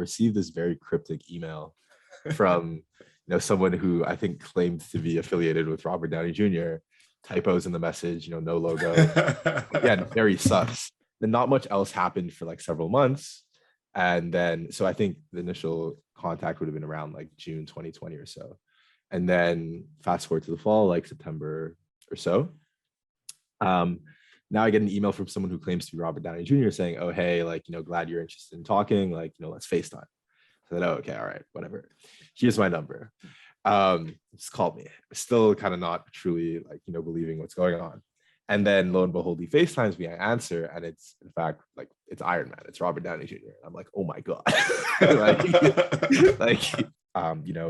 received this very cryptic email from someone who I think claimed to be affiliated with Robert Downey Jr. Typos in the message, no logo. Yeah, very sus. Then not much else happened for like several months. And then, so I think the initial contact would have been around like June 2020 or so. And then fast forward to the fall, like September or so. Now I get an email from someone who claims to be Robert Downey Jr. saying, oh, hey, like, glad you're interested in talking, like, let's FaceTime. So then, oh, okay, all right, whatever. Here's my number. Just called me. Still kind of not truly like, believing what's going on. And then lo and behold, he FaceTimes me, I answer, and it's in fact like it's Iron Man, it's Robert Downey Jr. I'm like, oh my God.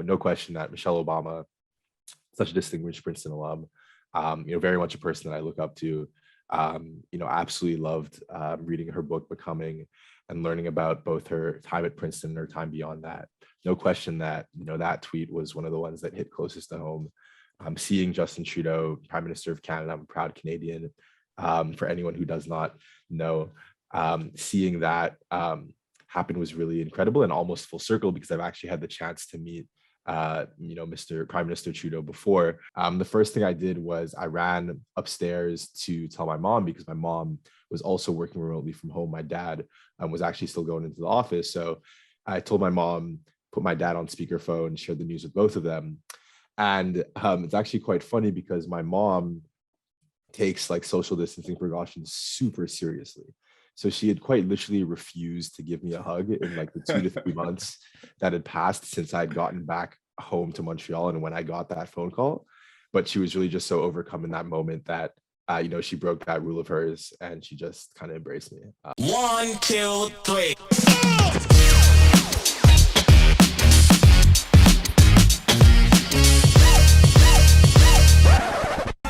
No question that Michelle Obama, such a distinguished Princeton alum, very much a person that I look up to, absolutely loved reading her book, Becoming, and learning about both her time at Princeton and her time beyond that. No question that, that tweet was one of the ones that hit closest to home. Seeing Justin Trudeau, Prime Minister of Canada, I'm a proud Canadian. For anyone who does not know, seeing that happen was really incredible and almost full circle, because I've actually had the chance to meet Mr. Prime Minister Trudeau before. The first thing I did was I ran upstairs to tell my mom, because my mom was also working remotely from home. My dad was actually still going into the office. So I told my mom, put my dad on speakerphone, shared the news with both of them. And it's actually quite funny because my mom takes like social distancing precautions super seriously. So she had quite literally refused to give me a hug in like the 2 to 3 months that had passed since I'd gotten back home to Montreal and when I got that phone call. But she was really just so overcome in that moment that, she broke that rule of hers and she just kind of embraced me. 1, 2, 3.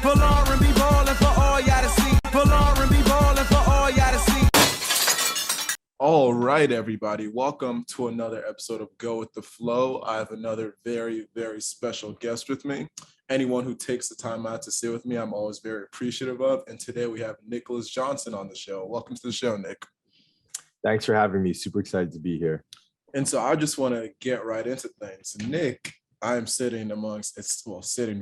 Folarin be ballin' for all y'all to see. Folarin be ballin' for all y'all to see. All right, everybody. Welcome to another episode of Go With The Flow. I have another very, very special guest with me. Anyone who takes the time out to sit with me, I'm always very appreciative of. And today we have Nicholas Johnson on the show. Welcome to the show, Nick. Thanks for having me. Super excited to be here. And so I just want to get right into things. Nick, I am sitting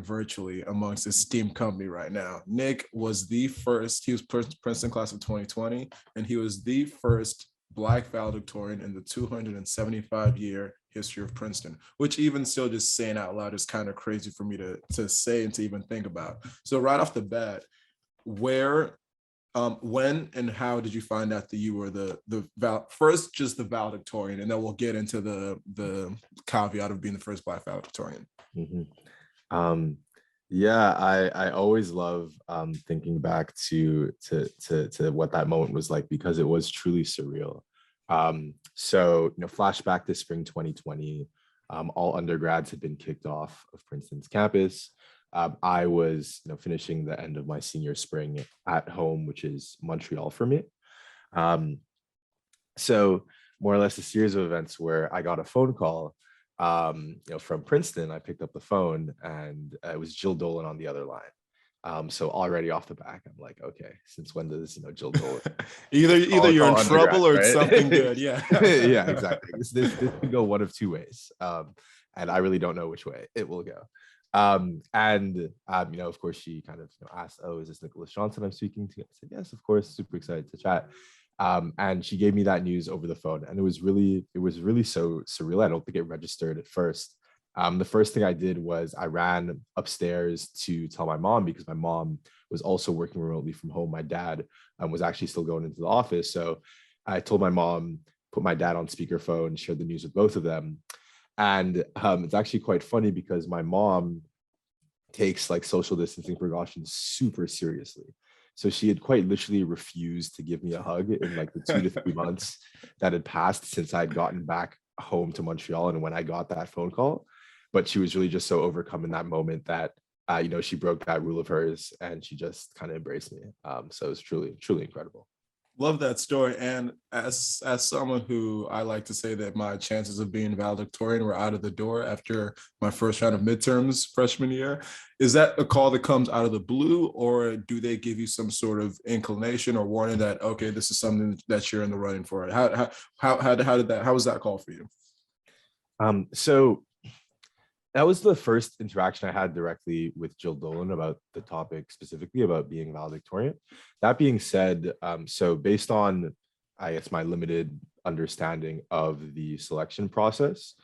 virtually amongst esteemed company right now. Nick was he was Princeton class of 2020, and he was the first Black valedictorian in the 275-year history of Princeton, which even still just saying out loud is kind of crazy for me to say and to even think about. So right off the bat, where, when and how did you find out that you were the valedictorian, and then we'll get into the caveat of being the first Black valedictorian. Mm-hmm. I always love thinking back to what that moment was like, because it was truly surreal. So flashback to spring 2020, all undergrads had been kicked off of Princeton's campus. I was finishing the end of my senior spring at home, which is Montreal for me. So more or less a series of events where I got a phone call from Princeton. I picked up the phone and it was Jill Dolan on the other line. So already off the back, I'm like, okay, since when does Jill Dolan? either you're in trouble or it's something good. Yeah. Yeah, exactly. This could go one of two ways. And I really don't know which way it will go. Of course, she kind of asked, oh, is this Nicholas Johnson I'm speaking to? I said, yes, of course, super excited to chat. And she gave me that news over the phone, and it was really so surreal. I don't think it registered at first. The first thing I did was I ran upstairs to tell my mom, because my mom was also working remotely from home. My dad was actually still going into the office. So I told my mom, put my dad on speakerphone, shared the news with both of them. And it's actually quite funny because my mom takes like social distancing precautions super seriously. So she had quite literally refused to give me a hug in like the 2 to 3 months that had passed since I'd gotten back home to Montreal and when I got that phone call. But she was really just so overcome in that moment that, she broke that rule of hers and she just kind of embraced me. So it was truly, truly incredible. Love that story. And as someone who I like to say that my chances of being valedictorian were out of the door after my first round of midterms freshman year, is that a call that comes out of the blue, or do they give you some sort of inclination or warning that, okay, this is something that you're in the running for? How was that call for you? So that was the first interaction I had directly with Jill Dolan about the topic, specifically about being valedictorian. That being said, so based on, I guess, my limited understanding of the selection process,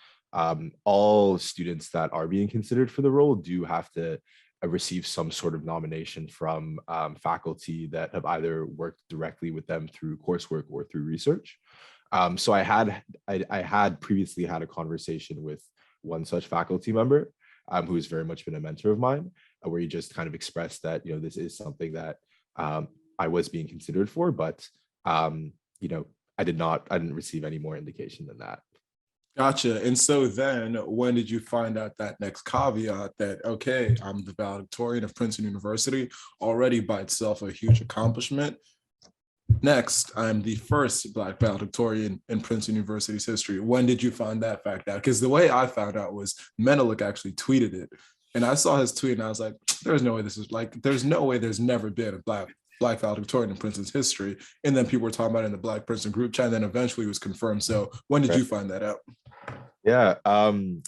all students that are being considered for the role do have to receive some sort of nomination from faculty that have either worked directly with them through coursework or through research. So I had previously had a conversation with one such faculty member who has very much been a mentor of mine, where he just kind of expressed that, this is something that I was being considered for, but I didn't receive any more indication than that. Gotcha. And so then when did you find out that next caveat that, okay, I'm the valedictorian of Princeton University, already by itself a huge accomplishment. Next, I'm the first Black valedictorian in Princeton University's history. When did you find that fact out? Because the way I found out was Menelik actually tweeted it. And I saw his tweet and I was like, there's no way there's no way there's never been a Black valedictorian in Princeton's history. And then people were talking about it in the Black Princeton group chat, and then eventually it was confirmed. So when did you find that out? Yeah,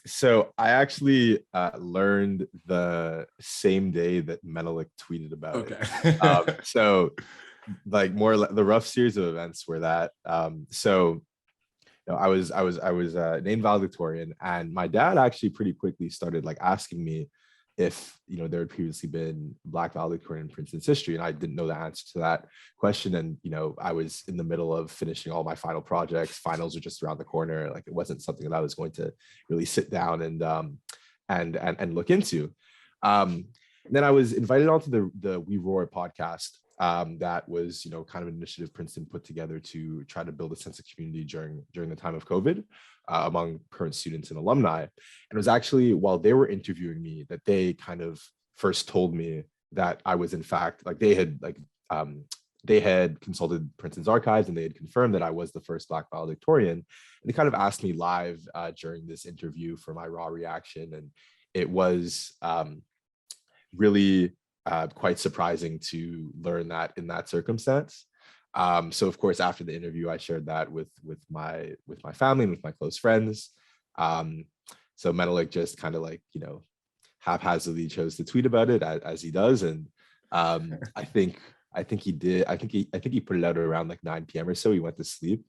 so I actually learned the same day that Menelik tweeted about it. So like the rough series of events were that I was named valedictorian, and my dad actually pretty quickly started like asking me if there had previously been Black valedictorian in Princeton's history, and I didn't know the answer to that question. And I was in the middle of finishing all my final projects. Finals are just around the corner. Like, it wasn't something that I was going to really sit down and look into. Then I was invited onto the We Roar podcast. That was, kind of an initiative Princeton put together to try to build a sense of community during the time of COVID among current students and alumni. And it was actually while they were interviewing me that they kind of first told me that I was in fact, like, they had consulted Princeton's archives and they had confirmed that I was the first Black valedictorian. And they kind of asked me live during this interview for my raw reaction. And it was really quite surprising to learn that in that circumstance. So of course, after the interview, I shared that with my family and with my close friends. So Menelik just kind of like, haphazardly chose to tweet about it as he does. And I think he put it out around like 9 p.m. or so. He went to sleep.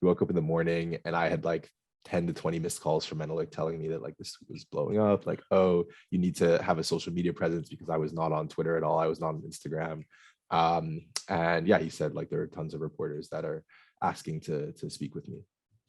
He woke up in the morning and I had like 10 to 20 missed calls from Menelik telling me that like this was blowing up, like, oh, you need to have a social media presence, because I was not on Twitter at all. I was not on Instagram. And yeah, he said like there are tons of reporters that are asking to speak with me.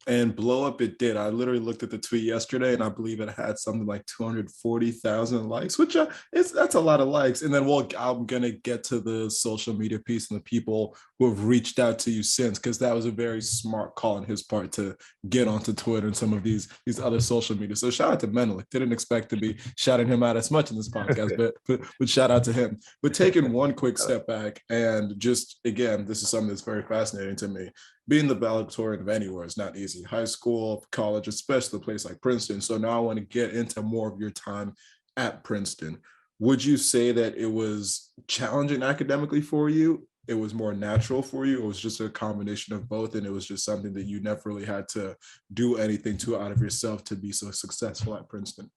And blow up it did. I literally looked at the tweet yesterday and I believe it had something like 240,000 likes, which that's a lot of likes. And then I'm going to get to the social media piece and the people who have reached out to you since, because that was a very smart call on his part to get onto Twitter and some of these other social media. So shout out to Menelik. Didn't expect to be shouting him out as much in this podcast, but shout out to him. But taking one quick step back and just, again, this is something that's very fascinating to me. Being the valedictorian of anywhere is not easy. High school, college, especially a place like Princeton. So now I want to get into more of your time at Princeton. Would you say that it was challenging academically for you? It was more natural for you? It was just a combination of both, and it was just something that you never really had to do anything to out of yourself to be so successful at Princeton?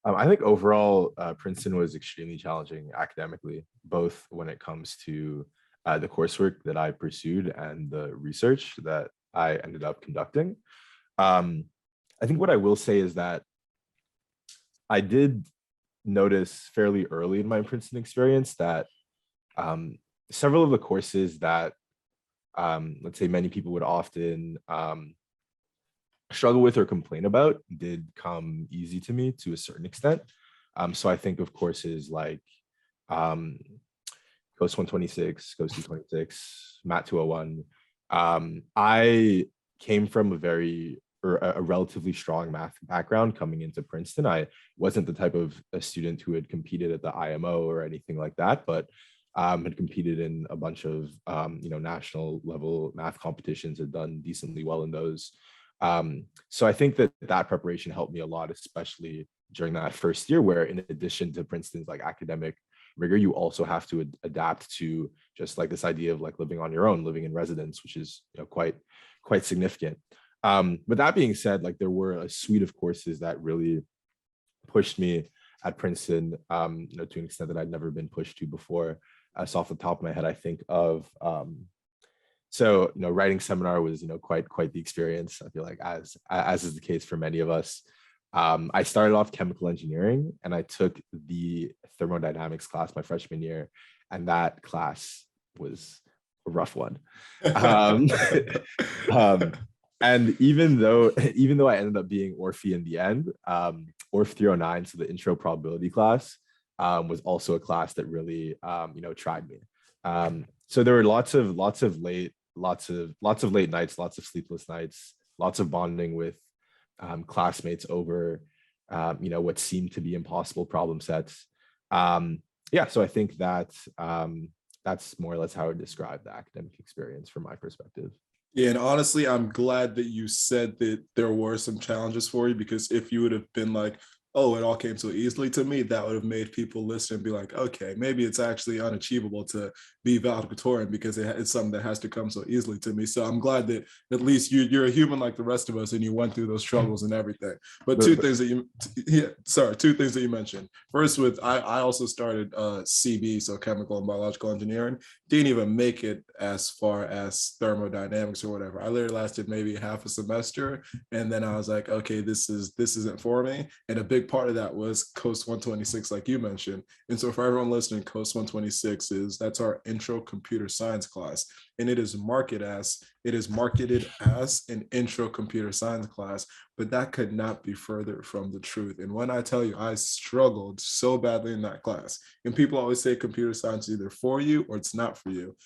I think overall, Princeton was extremely challenging academically, both when it comes to the coursework that I pursued and the research that I ended up conducting. I think what I will say is that I did notice fairly early in my Princeton experience that several of the courses that, let's say, many people would often struggle with or complain about did come easy to me to a certain extent. So I think of courses like Coast 126, Coast 226, Mat 201. I came from a relatively strong math background coming into Princeton. I wasn't the type of a student who had competed at the IMO or anything like that, but had competed in a bunch of national level math competitions, had done decently well in those. So I think that preparation helped me a lot, especially during that first year, where in addition to Princeton's like academic rigor, you also have to adapt to just like this idea of like living on your own, living in residence, which is quite significant. But that being said, like there were a suite of courses that really pushed me at Princeton, to an extent that I'd never been pushed to before. So off the top of my head, I think of writing seminar was quite the experience. I feel like as is the case for many of us. I started off chemical engineering and I took the thermodynamics class my freshman year, and that class was a rough one. And even though I ended up being Orphe in the end, Orphe 309, so the intro probability class, was also a class that really tried me. So there were lots of late nights, lots of sleepless nights, lots of bonding with classmates over what seemed to be impossible problem sets. So I think that that's more or less how I would describe the academic experience from my perspective. Yeah, and honestly, I'm glad that you said that there were some challenges for you, because if you would have been like, oh, it all came so easily to me, that would have made people listen and be like, okay, maybe it's actually unachievable to be valedictorian because it's something that has to come so easily to me. So I'm glad that at least you're a human like the rest of us and you went through those struggles and everything. But two things that you mentioned. First, I also started CB, so chemical and biological engineering. Didn't even make it as far as thermodynamics or whatever. I literally lasted maybe half a semester, and then I was like, okay, this isn't for me. And a big part of that was Coast 126, like you mentioned. And so for everyone listening, Coast 126 that's our intro computer science class, and it is marketed as an intro computer science class, but that could not be further from the truth. And when I tell you, I struggled so badly in that class, and people always say computer science is either for you or it's not for you.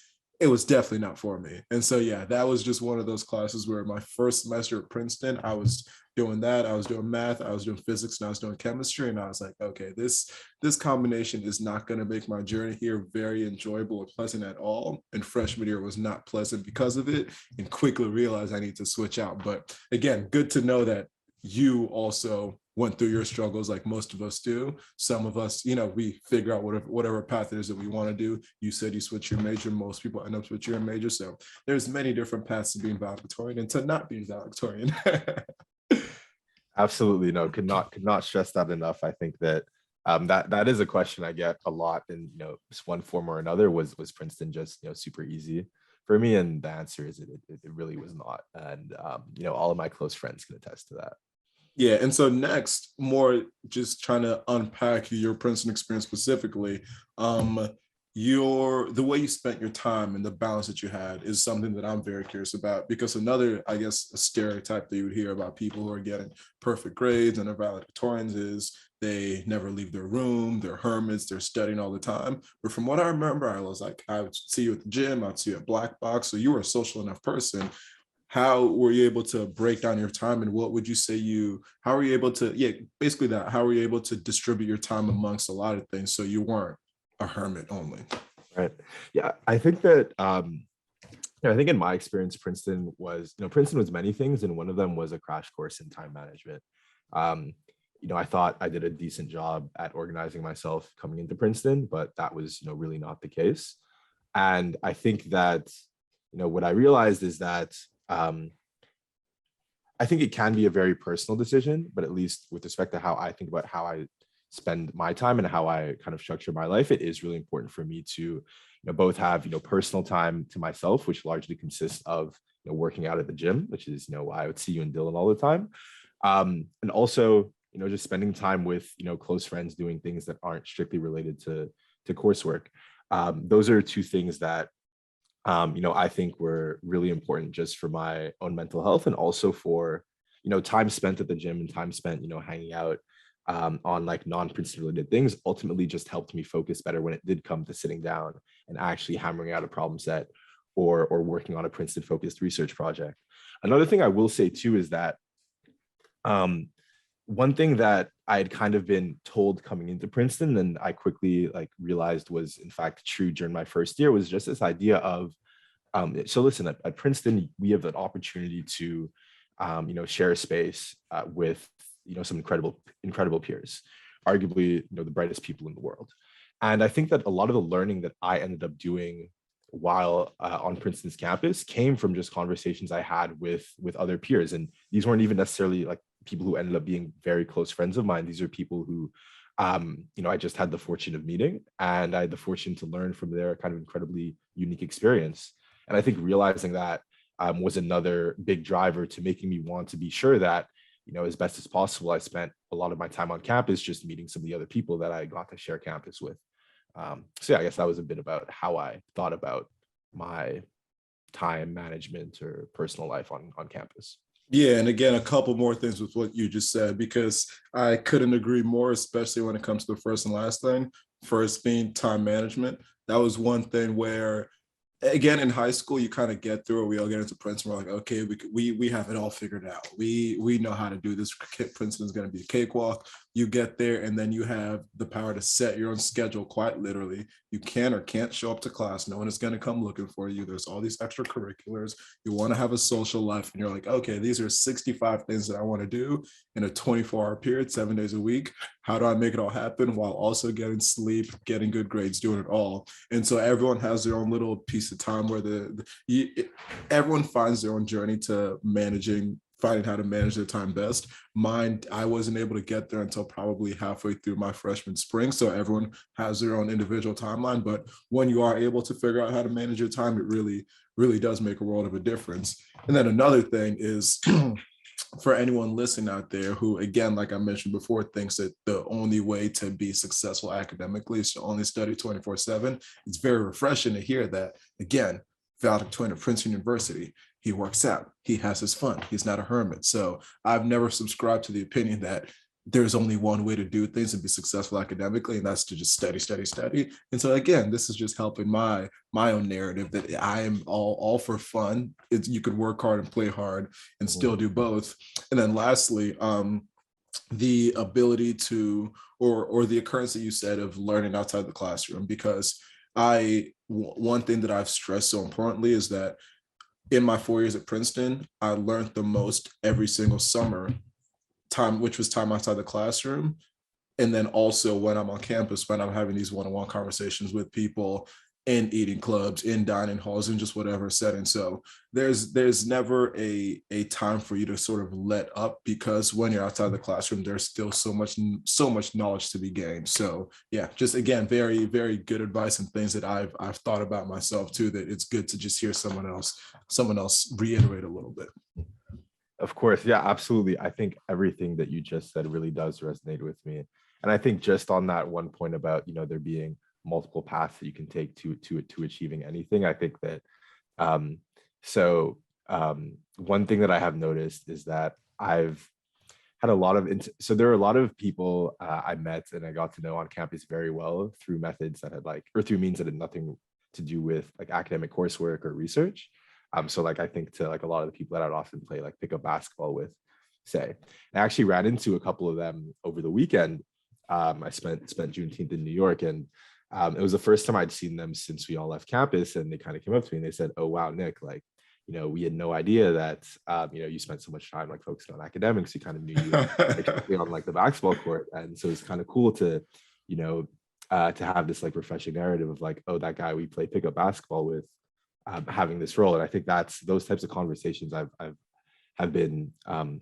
It was definitely not for me. And so, yeah, that was just one of those classes where my first semester at Princeton, I was doing that. I was doing math, I was doing physics, and I was doing chemistry. And I was like, okay, this combination is not going to make my journey here very enjoyable or pleasant at all. And freshman year was not pleasant because of it, and quickly realized I need to switch out. But again, good to know that you also went through your struggles like most of us do. Some of us, we figure out whatever path it is that we want to do. You said you switch your major. Most people end up switching your major. So there's many different paths to being valedictorian and to not being valedictorian. Absolutely. No, could not stress that enough. I think that that is a question I get a lot in one form or another. Was Princeton just super easy for me? And the answer is it really was not. And all of my close friends can attest to that. Yeah, and so next, more just trying to unpack your Princeton experience specifically. The way you spent your time and the balance that you had is something that I'm very curious about, because another, I guess, a stereotype that you would hear about people who are getting perfect grades and are valedictorians is they never leave their room, they're hermits, they're studying all the time. But from what I remember, I would see you at the gym, I'd see you at Black Box, so you were a social enough person. How were you able to break down your time, and what would you say how were you able to distribute your time amongst a lot of things so you weren't a hermit only? Right. Yeah, I think that I think in my experience, Princeton was many things, and one of them was a crash course in time management. I thought I did a decent job at organizing myself coming into Princeton, but that was really not the case. And I think that what I realized is that I think it can be a very personal decision, but at least with respect to how I think about how I spend my time and how I kind of structure my life, it is really important for me to both have personal time to myself, which largely consists of working out at the gym, which is why I would see you and Dylan all the time, and also just spending time with close friends doing things that aren't strictly related to coursework. Those are two things that I think were really important just for my own mental health, and also for time spent at the gym and time spent hanging out on like non-Princeton related things ultimately just helped me focus better when it did come to sitting down and actually hammering out a problem set or working on a Princeton focused research project. Another thing I will say too is that one thing that I had kind of been told coming into Princeton, and I quickly like realized was in fact true during my first year, was just this idea of so listen, at Princeton, we have an opportunity to share a space with some incredible peers, arguably the brightest people in the world. And I think that a lot of the learning that I ended up doing while on Princeton's campus came from just conversations I had with other peers. And these weren't even necessarily like people who ended up being very close friends of mine. These are people who I just had the fortune of meeting, and I had the fortune to learn from their kind of incredibly unique experience. And I think realizing that was another big driver to making me want to be sure that, as best as possible, I spent a lot of my time on campus just meeting some of the other people that I got to share campus with. So yeah, I guess that was a bit about how I thought about my time management or personal life on campus. Yeah, and again, a couple more things with what you just said, because I couldn't agree more, especially when it comes to the first and last thing. First being time management. That was one thing where, again, in high school, you kind of get through it. We all get into Princeton. We're like, okay, we have it all figured out. We know how to do this. Princeton is going to be a cakewalk. You get there, and then you have the power to set your own schedule, quite literally. You can or can't show up to class. No one is going to come looking for you. There's all these extracurriculars. You want to have a social life, and you're like, okay, these are 65 things that I want to do in a 24-hour period, 7 days a week. How do I make it all happen while also getting sleep, getting good grades, doing it all? And so everyone has their own little piece of time where everyone finds their own journey to finding how to manage their time best. Mine, I wasn't able to get there until probably halfway through my freshman spring. So everyone has their own individual timeline. But when you are able to figure out how to manage your time, it really, really does make a world of a difference. And then another thing is, for anyone listening out there who, again, like I mentioned before, thinks that the only way to be successful academically is to only study 24/7, it's very refreshing to hear that, again, valedictorian of Princeton University, he works out, he has his fun, he's not a hermit. So I've never subscribed to the opinion that there's only one way to do things and be successful academically, and that's to just study. And so again, this is just helping my own narrative that I am all for fun. You could work hard and play hard and still do both. And then lastly, the ability to, or the occurrence that you said of learning outside the classroom, because one thing that I've stressed so importantly is that in my 4 years at Princeton, I learned the most every single summer time, which was time outside the classroom. And then also when I'm on campus, when I'm having these one-on-one conversations with people in eating clubs, in dining halls, in just whatever setting. So there's never a time for you to sort of let up, because when you're outside the classroom, there's still so much knowledge to be gained. So yeah, just again, very, very good advice and things that I've thought about myself too, that it's good to just hear someone else reiterate a little bit. Of course. Yeah, absolutely. I think everything that you just said really does resonate with me. And I think just on that one point about, there being multiple paths that you can take to achieving anything, I think that one thing that I have noticed is that I've had a lot of, so there are a lot of people I met and I got to know on campus very well through methods that had through means that had nothing to do with academic coursework or research. So I think to a lot of the people that I'd often play pickup basketball with, say, I actually ran into a couple of them over the weekend. I spent Juneteenth in New York, and it was the first time I'd seen them since we all left campus, and they kind of came up to me and they said, "Oh wow, Nick, we had no idea that you spent so much time focusing on academics. We kind of knew you on the basketball court." And so it's kind of cool to to have this refreshing narrative of oh, that guy we play pickup basketball with having this role. And I think that's those types of conversations have been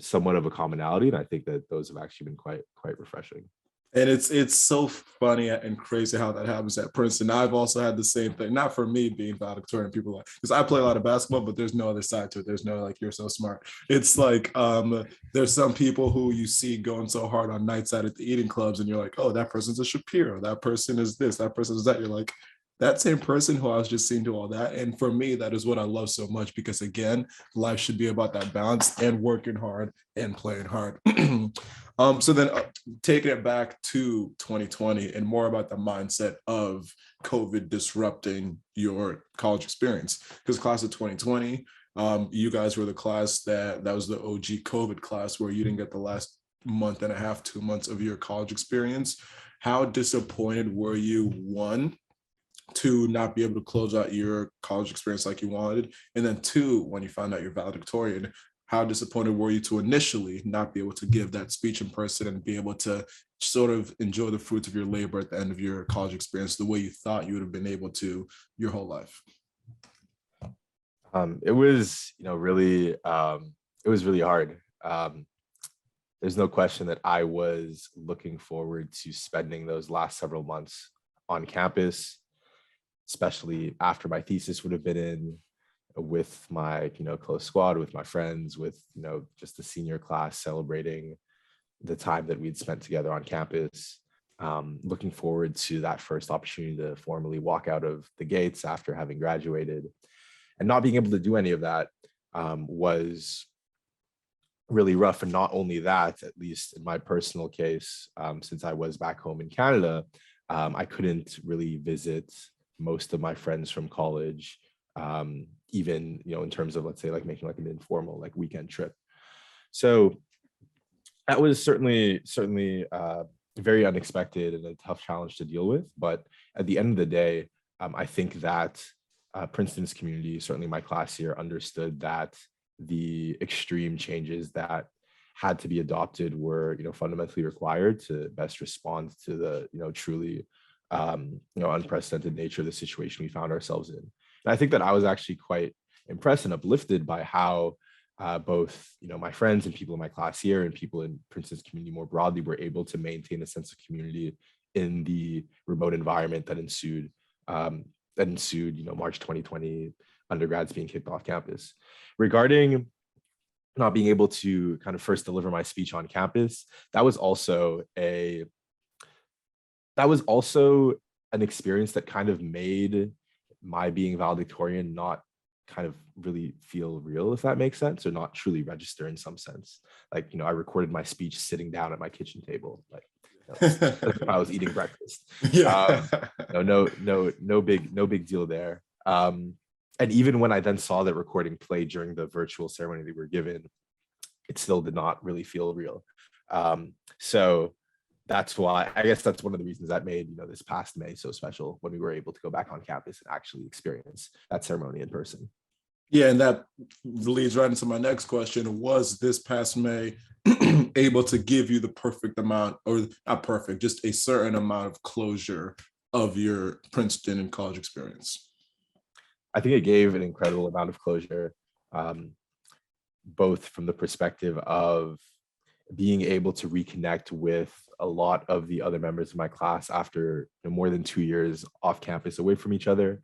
somewhat of a commonality, and I think that those have actually been quite refreshing. And it's so funny and crazy how that happens at Princeton. I've also had the same thing, not for me being valedictorian, people because I play a lot of basketball, but there's no other side to it. There's no you're so smart. It's there's some people who you see going so hard on nights out at the eating clubs, and you're like, oh, that person's a Shapiro, that person is this, that person is that. You're like, that same person who I was just seeing do all that. And for me, that is what I love so much, because again, life should be about that balance and working hard and playing hard. So then taking it back to 2020 and more about the mindset of COVID disrupting your college experience, because class of 2020, you guys were the class that was the OG COVID class where you didn't get the last month and a half, 2 months of your college experience. How disappointed were you, one, to not be able to close out your college experience like you wanted? And then two, when you found out you're valedictorian, how disappointed were you to initially not be able to give that speech in person and be able to sort of enjoy the fruits of your labor at the end of your college experience the way you thought you would have been able to your whole life? It was, really, it was really hard. There's no question that I was looking forward to spending those last several months on campus, especially after my thesis would have been in, with my, close squad, with my friends, with, just the senior class, celebrating the time that we'd spent together on campus. Looking forward to that first opportunity to formally walk out of the gates after having graduated, and not being able to do any of that was really rough. And not only that, at least in my personal case, since I was back home in Canada, I couldn't really visit most of my friends from college, even, in terms of, let's say, like making like an informal like weekend trip. So that was certainly very unexpected and a tough challenge to deal with. But at the end of the day, I think that Princeton's community, certainly my class here, understood that the extreme changes that had to be adopted were, fundamentally required to best respond to the, truly, unprecedented nature of the situation we found ourselves in. And I think that I was actually quite impressed and uplifted by how both, my friends and people in my class here and people in Princeton's community more broadly were able to maintain a sense of community in the remote environment that ensued, March 2020, undergrads being kicked off campus. Regarding not being able to kind of first deliver my speech on campus, that was also an experience that kind of made my being valedictorian not kind of really feel real, if that makes sense, or not truly register in some sense. Like, I recorded my speech sitting down at my kitchen table, like, as if I was eating breakfast. Yeah. No big deal there. And even when I then saw that recording play during the virtual ceremony that we were given, it still did not really feel real. So that's why, I guess that's one of the reasons that made, this past May so special, when we were able to go back on campus and actually experience that ceremony in person. Yeah, and that leads right into my next question. Was this past May able to give you the perfect amount, or not perfect, just a certain amount of closure of your Princeton and college experience? I think it gave an incredible amount of closure, both from the perspective of being able to reconnect with a lot of the other members of my class after more than 2 years off campus away from each other,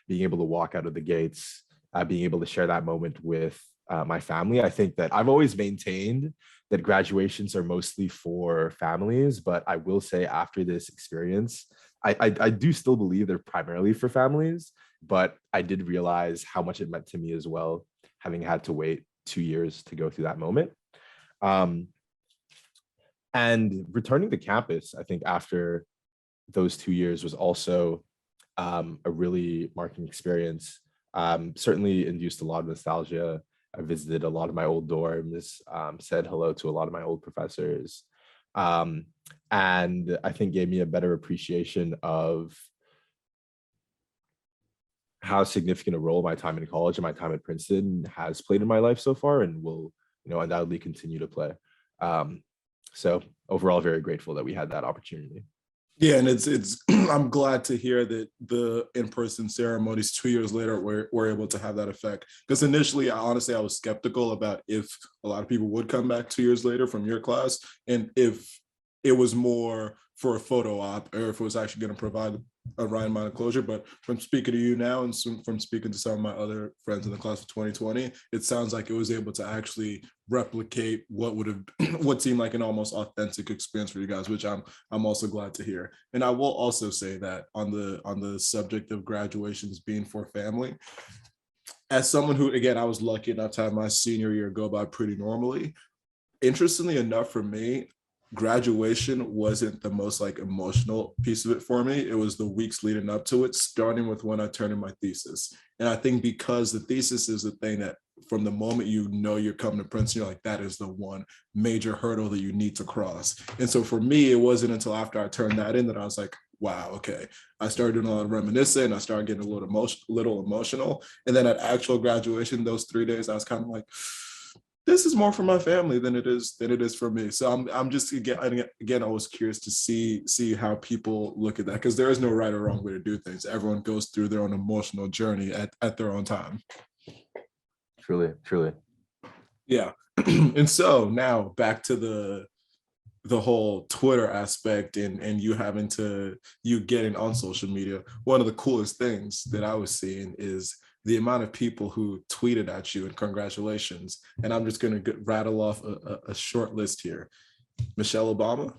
being able to walk out of the gates, being able to share that moment with my family. I think that I've always maintained that graduations are mostly for families, but I will say after this experience, I do still believe they're primarily for families, but I did realize how much it meant to me as well, having had to wait 2 years to go through that moment. And returning to campus, I think after those 2 years was also a really marking experience. Certainly induced a lot of nostalgia. I visited a lot of my old dorms, said hello to a lot of my old professors, and I think gave me a better appreciation of how significant a role my time in college and my time at Princeton has played in my life so far, and will, undoubtedly continue to play. So overall, very grateful that we had that opportunity. Yeah, and it's I'm glad to hear that the in-person ceremonies 2 years later were able to have that effect. Because initially, I was skeptical about if a lot of people would come back 2 years later from your class, and if it was more for a photo op, or if it was actually going to provide a right amount of closure. But from speaking to you now, and from speaking to some of my other friends in the class of 2020, it sounds like it was able to actually replicate what seemed like an almost authentic experience for you guys, which I'm also glad to hear. And I will also say that on the subject of graduations being for family, as someone who, again, I was lucky enough to have my senior year go by pretty normally. Interestingly enough, for me, graduation wasn't the most like emotional piece of it for me. It was the weeks leading up to it, starting with when I turned in my thesis. And I think because the thesis is the thing that from the moment you know you're coming to Princeton, you're like, that is the one major hurdle that you need to cross. And so for me, it wasn't until after I turned that in that I was like, wow, okay. I started doing a lot of reminiscing. I started getting a little emotional. And then at actual graduation, those 3 days, I was kind of like, this is more for my family than it is for me. So I'm just again I was curious to see how people look at that, because there is no right or wrong way to do things. Everyone goes through their own emotional journey at their own time. Truly. Yeah. And so now back to the whole Twitter aspect and you getting on social media. One of the coolest things that I was seeing is the amount of people who tweeted at you and congratulations. And I'm just going to rattle off a short list here. Michelle Obama,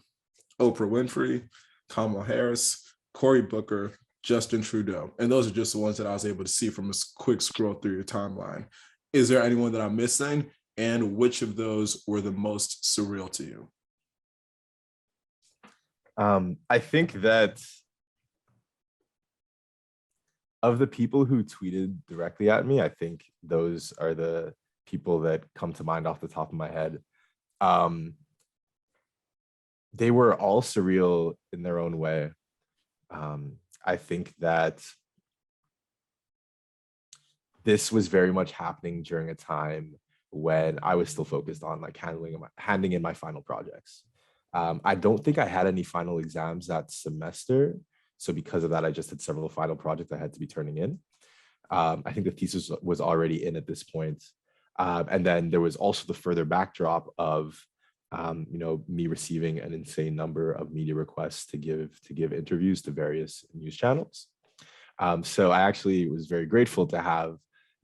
Oprah Winfrey, Kamala Harris, Cory Booker, Justin Trudeau. And those are just the ones that I was able to see from a quick scroll through your timeline. Is there anyone that I'm missing? And which of those were the most surreal to you? I think that of the people who tweeted directly at me, I think those are the people that come to mind off the top of my head. They were all surreal in their own way. I think that this was very much happening during a time when I was still focused on like handing in my final projects. I don't think I had any final exams that semester. So because of that, I just had several final projects I had to be turning in. I think the thesis was already in at this point. And then there was also the further backdrop of, me receiving an insane number of media requests to give interviews to various news channels. So I actually was very grateful to have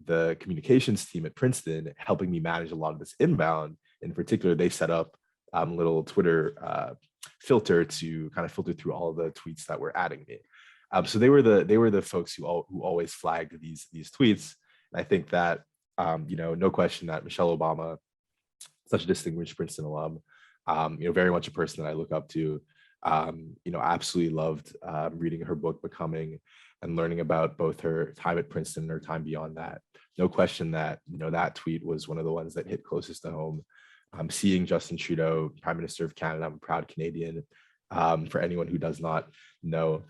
the communications team at Princeton helping me manage a lot of this inbound. In particular, they set up a little Twitter filter to kind of filter through all the tweets that were adding me. So they were the folks who always flagged these tweets. And I think that no question that Michelle Obama, such a distinguished Princeton alum, very much a person that I look up to, absolutely loved reading her book Becoming and learning about both her time at Princeton and her time beyond that. No question that that tweet was one of the ones that hit closest to home. Seeing Justin Trudeau, Prime Minister of Canada, I'm a proud Canadian. For anyone who does not know,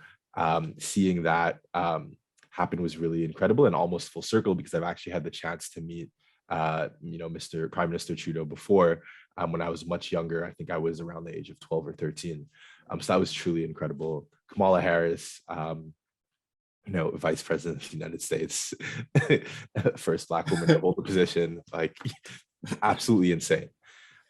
seeing that happen was really incredible and almost full circle, because I've actually had the chance to meet, Mr. Prime Minister Trudeau before when I was much younger. I think I was around the age of 12 or 13. So that was truly incredible. Kamala Harris, Vice President of the United States, first Black woman to hold the position, like absolutely insane.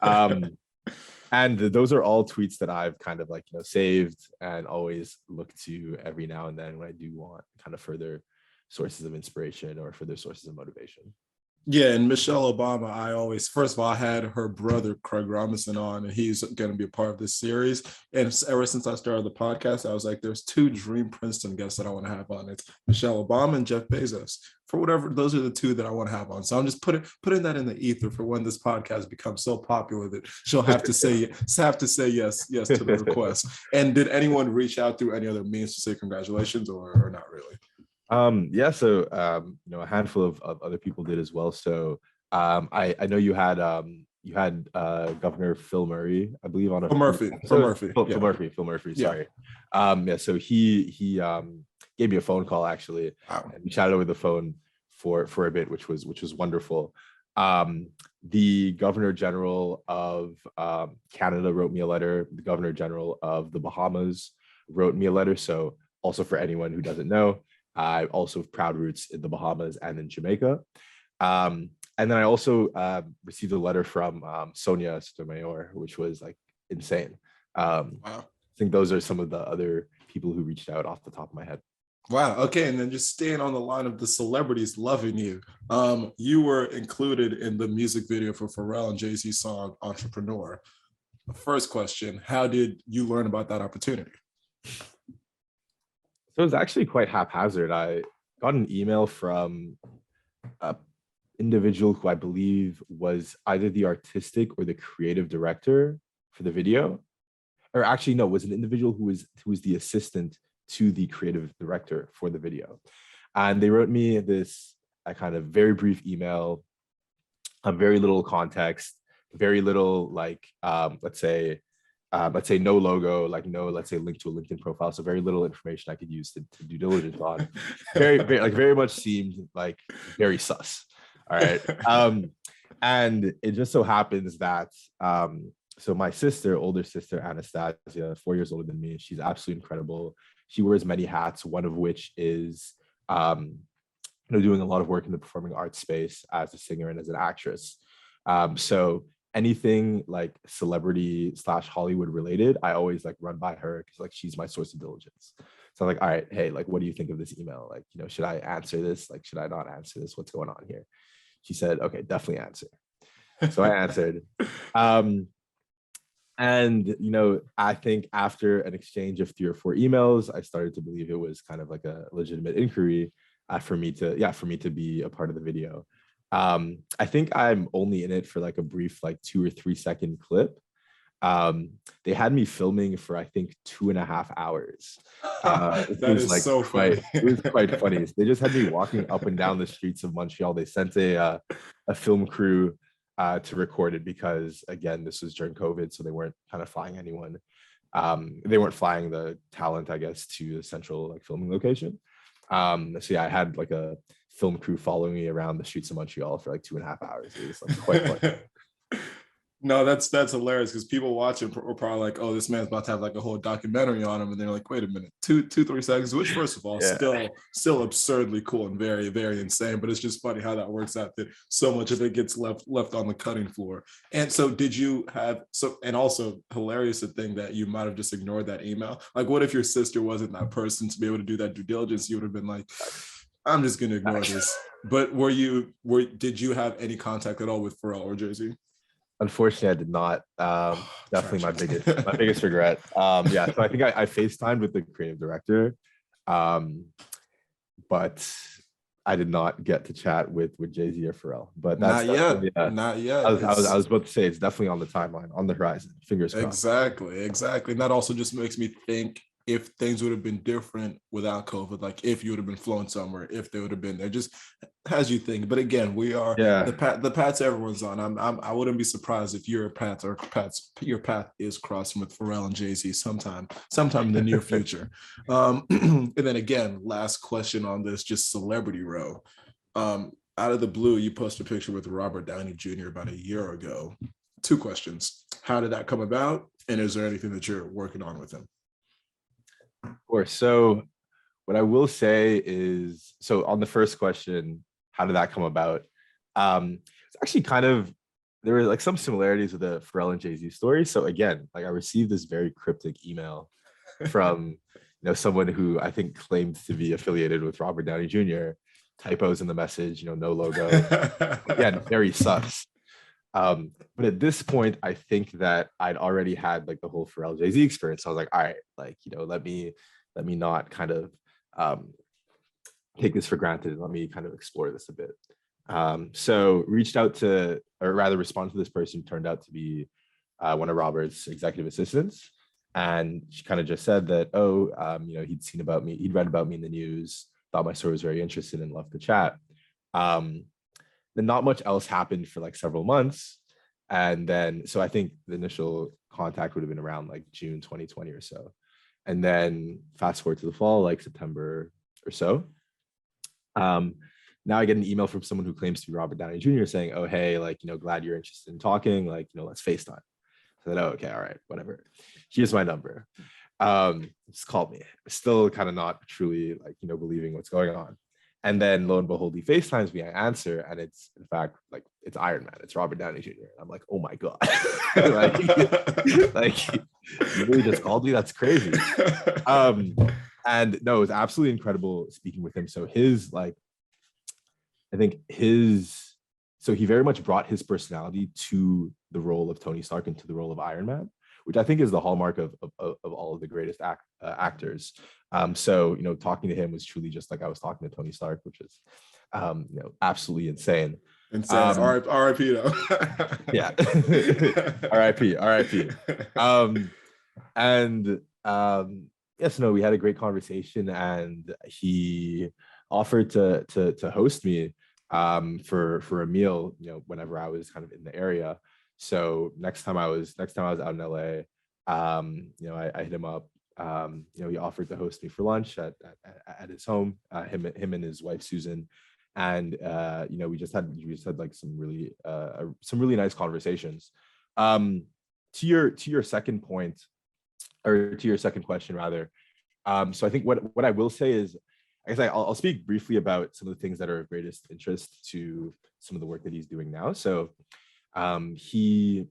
And those are all tweets that I've kind of saved and always look to every now and then when I do want kind of further sources of inspiration or further sources of motivation. Yeah, and Michelle Obama, first of all, I had her brother, Craig Robinson, on, and he's going to be a part of this series. And ever since I started the podcast, I was like, there's two dream Princeton guests that I want to have on. It's Michelle Obama and Jeff Bezos. For whatever, those are the two that I want to have on. So I'm just putting that in the ether for when this podcast becomes so popular that she'll have to say yes to the request. And did anyone reach out through any other means to say congratulations or not really? So a handful of other people did as well. So I know you had Governor Phil Murray, I believe, on a Phil Murphy. Phil Murphy, sorry. So he gave me a phone call actually. Wow. And we chatted over the phone for a bit, which was wonderful. The Governor General of Canada wrote me a letter. The Governor General of the Bahamas wrote me a letter. So also, for anyone who doesn't know, I also have proud roots in the Bahamas and in Jamaica. And then I also received a letter from Sonia Sotomayor, which was like insane. Wow. I think those are some of the other people who reached out off the top of my head. Wow. Okay. And then just staying on the line of the celebrities loving you. You were included in the music video for Pharrell and Jay-Z's song Entrepreneur. First question, how did you learn about that opportunity? So it was actually quite haphazard. I got an email from an individual who I believe was either the artistic or the creative director for the video, or actually no, was an individual who was the assistant to the creative director for the video. And they wrote me this a kind of very brief email, very little context, very little like let's say no logo, like no, let's say link to a LinkedIn profile. So very little information I could use to due diligence on. Very much seemed like very sus. All right. And it just so happens that so my sister, older sister Anastasia, 4 years older than me, she's absolutely incredible. She wears many hats, one of which is doing a lot of work in the performing arts space as a singer and as an actress. So anything like celebrity / Hollywood related, I always like run by her because like she's my source of diligence. So I'm like, all right, hey, like, what do you think of this email? Like, should I answer this? Like, should I not answer this? What's going on here? She said, okay, definitely answer. So I answered. And, I think after an exchange of 3 or 4 emails, I started to believe it was kind of like a legitimate inquiry for me to be a part of the video. I think I'm only in it for like a brief, like 2 or 3 second clip. They had me filming for, I think, 2.5 hours. That is like so funny. It was quite funny. They just had me walking up and down the streets of Montreal. They sent a film crew to record it because, again, this was during COVID, so they weren't kind of flying anyone. They weren't flying the talent, I guess, to the central like filming location. So yeah, I had like a film crew following me around the streets of Montreal for like 2.5 hours. It was like quite fun. No, that's hilarious because people watching were probably like, oh, this man's about to have like a whole documentary on him, and they're like, wait a minute, 3 seconds, which first of all, still absurdly cool and very, very insane. But it's just funny how that works out, that so much of it gets left on the cutting floor. And so did you have and also hilarious the thing that you might have just ignored that email. Like, what if your sister wasn't that person to be able to do that due diligence? You would have been like, I'm just gonna ignore this. But did you have any contact at all with Pharrell or Jay-Z? Unfortunately, I did not. Definitely my biggest regret. Yeah, so I think I FaceTimed with the creative director, but I did not get to chat with Jay-Z or Pharrell. But that's not yet. I was about to say it's definitely on the timeline, on the horizon. Fingers crossed. Exactly. And that also just makes me think, if things would have been different without COVID, like if you would have been flown somewhere, if they would have been there, just as you think. But again, we are the paths everyone's on. I wouldn't be surprised if your path is crossing with Pharrell and Jay-Z sometime in the near future. And then again, last question on this, just celebrity row. Out of the blue, you posted a picture with Robert Downey Jr. about a year ago. 2 questions: how did that come about, and is there anything that you're working on with him? Of course. So what I will say is, so on the first question, how did that come about? It's actually kind of, there were like some similarities with the Pharrell and Jay-Z story. So again, like I received this very cryptic email from someone who I think claimed to be affiliated with Robert Downey Jr. Typos in the message, no logo. Again, very sus. But at this point, I think that I'd already had like the whole Pharrell Jay-Z experience. So I was like, all right, like, let me not kind of take this for granted. Let me kind of explore this a bit. So reached out to, or rather responded to this person who turned out to be one of Robert's executive assistants. And she kind of just said that, he'd read about me in the news, thought my story was very interesting and loved to chat. Then not much else happened for like several months. And then, so I think the initial contact would have been around like June 2020 or so. And then fast forward to the fall, like September or so. Now I get an email from someone who claims to be Robert Downey Jr. saying, oh, hey, like, glad you're interested in talking, like, let's FaceTime. So I said, oh, okay, all right, whatever. Here's my number. Just called me. Still kind of not truly like, believing what's going on. And then lo and behold, he FaceTimes me, I answer, and it's in fact like it's Iron Man, it's Robert Downey Jr. And I'm like, oh my God. like you really just called me? That's crazy. And no, it was absolutely incredible speaking with him. So so he very much brought his personality to the role of Tony Stark and to the role of Iron Man, which I think is the hallmark of all of the greatest actors. So, talking to him was truly just like I was talking to Tony Stark, which is, absolutely insane. R.I.P. though. Yeah. R.I.P. Yes, no, we had a great conversation, and he offered to host me for a meal, whenever I was kind of in the area. So next time I was out in LA, I hit him up. He offered to host me for lunch at his home, him and his wife Susan, and we just had like some really nice conversations. To your second point, or to your second question rather. So I think what I will say is, I guess I'll speak briefly about some of the things that are of greatest interest to some of the work that he's doing now. So he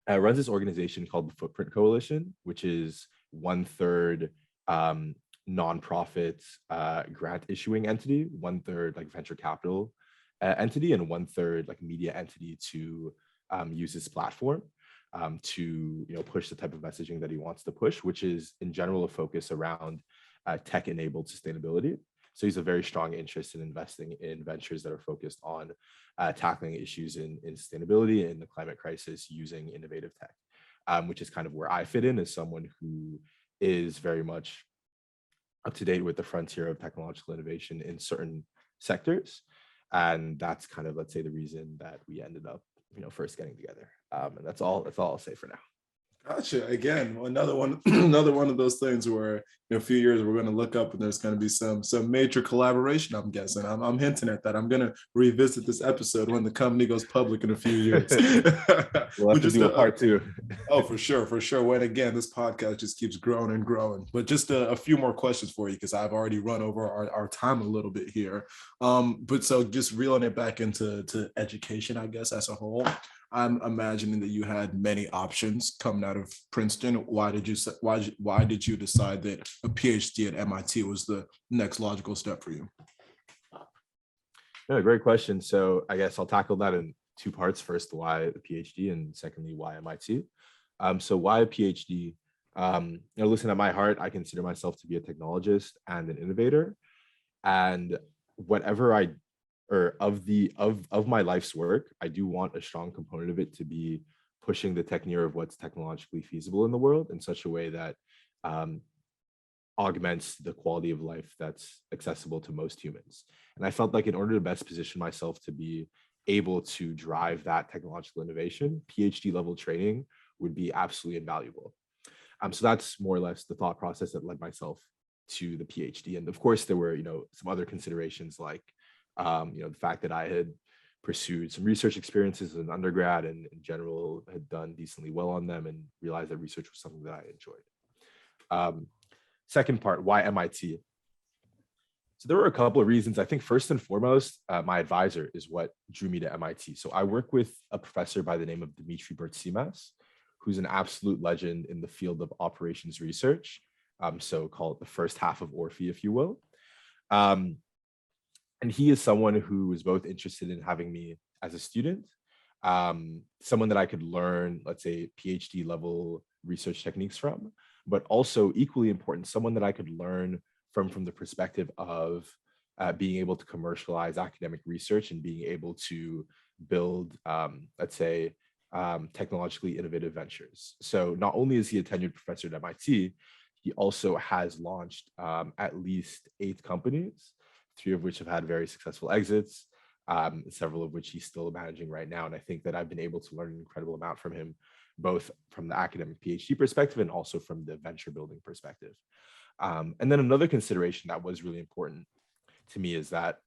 runs this organization called the Footprint Coalition, which is 1/3 nonprofit grant issuing entity, 1/3 like venture capital entity, and 1/3 like media entity to use his platform to push the type of messaging that he wants to push, which is in general a focus around tech-enabled sustainability. So he's a very strong interest in investing in ventures that are focused on tackling issues in sustainability and the climate crisis using innovative tech, which is kind of where I fit in as someone who is very much up to date with the frontier of technological innovation in certain sectors. And that's kind of, let's say, the reason that we ended up, first getting together. And that's all I'll say for now. Gotcha. Again, another one of those things where in a few years we're going to look up and there's going to be some major collaboration. I'm guessing. I'm hinting at that. I'm going to revisit this episode when the company goes public in a few years. We'll have to do a part two. Oh, for sure. When again, this podcast just keeps growing and growing. But just a few more questions for you, because I've already run over our time a little bit here. But so just reeling it back into education, I guess, as a whole. I'm imagining that you had many options coming out of Princeton. Why did you decide that a PhD at MIT was the next logical step for you? Yeah, great question. So I guess I'll tackle that in two parts. First, why the PhD, and secondly, why MIT. So why a PhD? Listen, at my heart, I consider myself to be a technologist and an innovator, and whatever of my life's work, I do want a strong component of it to be pushing the technique of what's technologically feasible in the world in such a way that augments the quality of life that's accessible to most humans. And I felt like in order to best position myself to be able to drive that technological innovation, PhD level training would be absolutely invaluable. So that's more or less the thought process that led myself to the PhD. And of course, there were some other considerations like the fact that I had pursued some research experiences as an undergrad and in general had done decently well on them and realized that research was something that I enjoyed. Second part, why MIT? So there were a couple of reasons. I think first and foremost, my advisor is what drew me to MIT. So I work with a professor by the name of Dmitry Bertsimas, who's an absolute legend in the field of operations research. So call it the first half of Orphe, if you will. And he is someone who is both interested in having me as a student, someone that I could learn, let's say, PhD level research techniques from, but also equally important, someone that I could learn from the perspective of being able to commercialize academic research and being able to build, let's say, technologically innovative ventures. So not only is he a tenured professor at MIT, he also has launched at least 8 companies, 3 of which have had very successful exits, several of which he's still managing right now. And I think that I've been able to learn an incredible amount from him, both from the academic PhD perspective and also from the venture building perspective. And then another consideration that was really important to me is that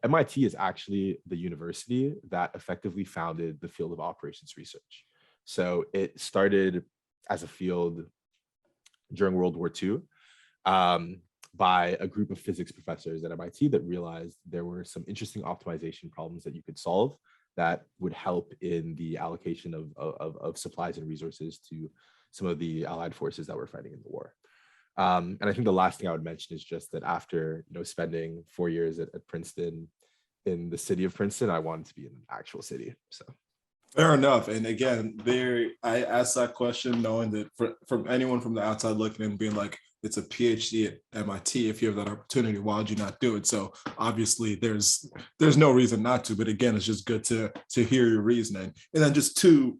MIT is actually the university that effectively founded the field of operations research. So it started as a field during World War II. By a group of physics professors at MIT that realized there were some interesting optimization problems that you could solve that would help in the allocation of supplies and resources to some of the Allied forces that were fighting in the war. And I think the last thing I would mention is just that after spending 4 years at Princeton, in the city of Princeton, I wanted to be in an actual city. So. Fair enough. And again, I asked that question knowing that from anyone from the outside looking in being like, it's a PhD at MIT. If you have that opportunity, why would you not do it? So obviously there's no reason not to, but again, it's just good to hear your reasoning. And then just two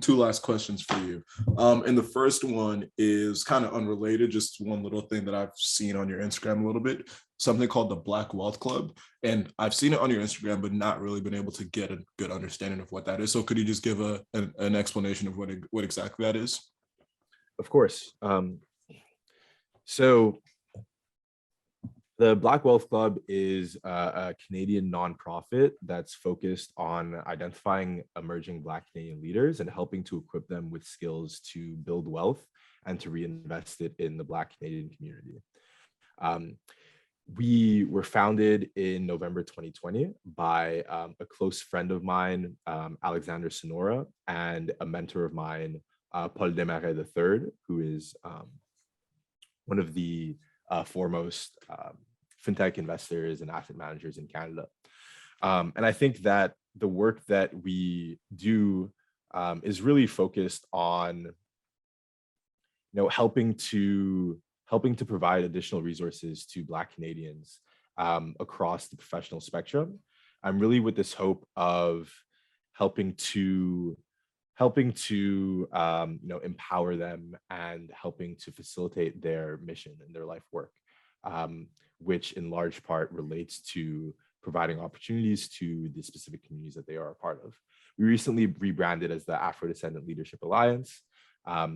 last questions for you. And the first one is kind of unrelated, just one little thing that I've seen on your Instagram a little bit, something called the Black Wealth Club. And I've seen it on your Instagram, but not really been able to get a good understanding of what that is. So could you just give an explanation of what exactly that is? Of course. So the Black Wealth Club is a Canadian nonprofit that's focused on identifying emerging Black Canadian leaders and helping to equip them with skills to build wealth and to reinvest it in the Black Canadian community. We were founded in November 2020 by a close friend of mine, Alexander Sonora, and a mentor of mine, Paul Desmarais III, who is one of the foremost fintech investors and asset managers in Canada. And I think that the work that we do is really focused on, helping to provide additional resources to Black Canadians across the professional spectrum. I'm really with this hope of helping to empower them and helping to facilitate their mission and their life work, which in large part relates to providing opportunities to the specific communities that they are a part of. We recently rebranded as the Afro Descendant Leadership Alliance.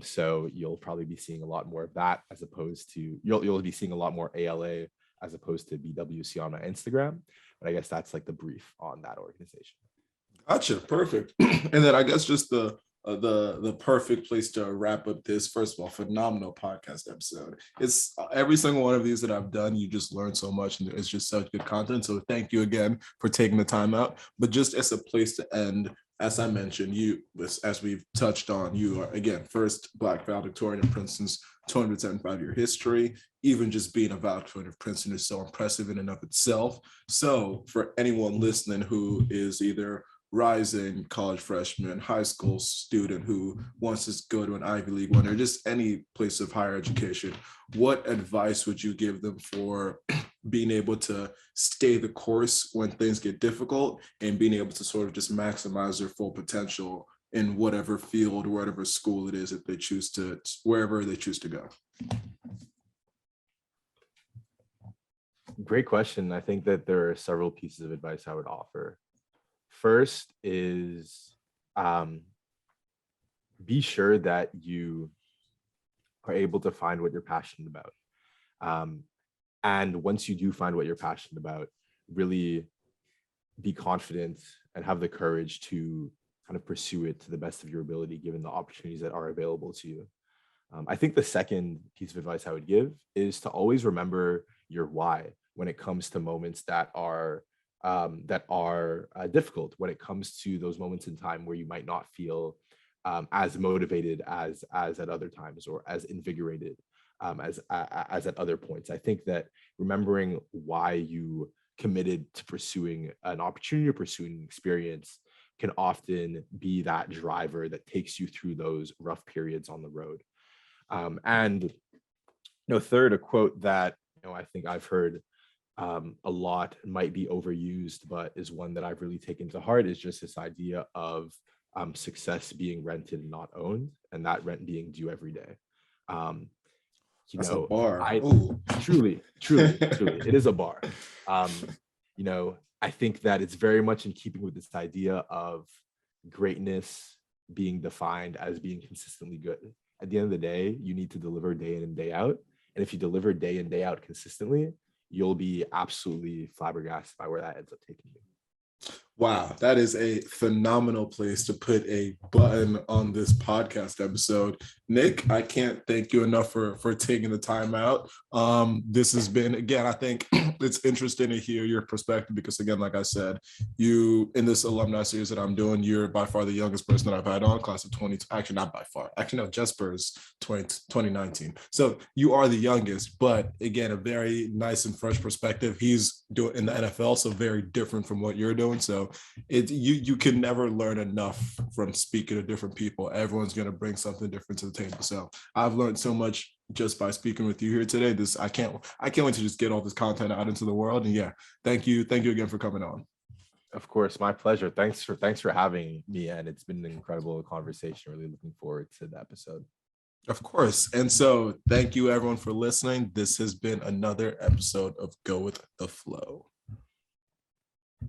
So you'll probably be seeing a lot more of that, as opposed to, you'll be seeing a lot more ALA as opposed to BWC on my Instagram. But I guess that's like the brief on that organization. Gotcha, perfect. And then I guess just the perfect place to wrap up this, first of all, phenomenal podcast episode. It's every single one of these that I've done, you just learn so much, and it's just such good content. So thank you again for taking the time out. But just as a place to end, as I mentioned, as we've touched on, you are, again, first Black valedictorian in Princeton's 275-year history. Even just being a valedictorian of Princeton is so impressive in and of itself. So for anyone listening who is either rising college freshman, high school student who wants to go to an Ivy League one, or just any place of higher education, what advice would you give them for being able to stay the course when things get difficult and being able to sort of just maximize their full potential in whatever field, whatever school it is that they choose to, wherever they choose to go? Great question. I think that there are several pieces of advice I would offer. First is be sure that you are able to find what you're passionate about. And once you do find what you're passionate about, really be confident and have the courage to kind of pursue it to the best of your ability, given the opportunities that are available to you. I think the second piece of advice I would give is to always remember your why when it comes to moments that are difficult, when it comes to those moments in time where you might not feel as motivated as at other times, or as invigorated as at other points. I think that remembering why you committed to pursuing an opportunity or pursuing an experience can often be that driver that takes you through those rough periods on the road. And third, a quote that I think I've heard a lot, might be overused, but is one that I've really taken to heart, is just this idea of success being rented and not owned, and that rent being due every day. That's a bar. Truly, it is a bar. I think that it's very much in keeping with this idea of greatness being defined as being consistently good. At the end of the day, you need to deliver day in and day out. And if you deliver day in, day out consistently, you'll be absolutely flabbergasted by where that ends up taking you. Wow, that is a phenomenal place to put a button on this podcast episode. Nick, I can't thank you enough for taking the time out. This has been, again, I think it's interesting to hear your perspective, because again, like I said, you, in this alumni series that I'm doing, you're by far the youngest person that I've had on, class of 20, actually not by far, actually no, Jesper's 2019. So you are the youngest, but again, a very nice and fresh perspective. He's doing in the NFL, so very different from what you're doing. So you can never learn enough from speaking to different people. Everyone's going to bring something different to the table. So I've learned so much just by speaking with you here today. I can't wait to just get all this content out into the world. And yeah, thank you again for coming on. Of course, my pleasure. Thanks for having me, and it's been an incredible conversation. Really looking forward to the episode. Of course. And so thank you everyone for listening. This has been another episode of Go With The Flow.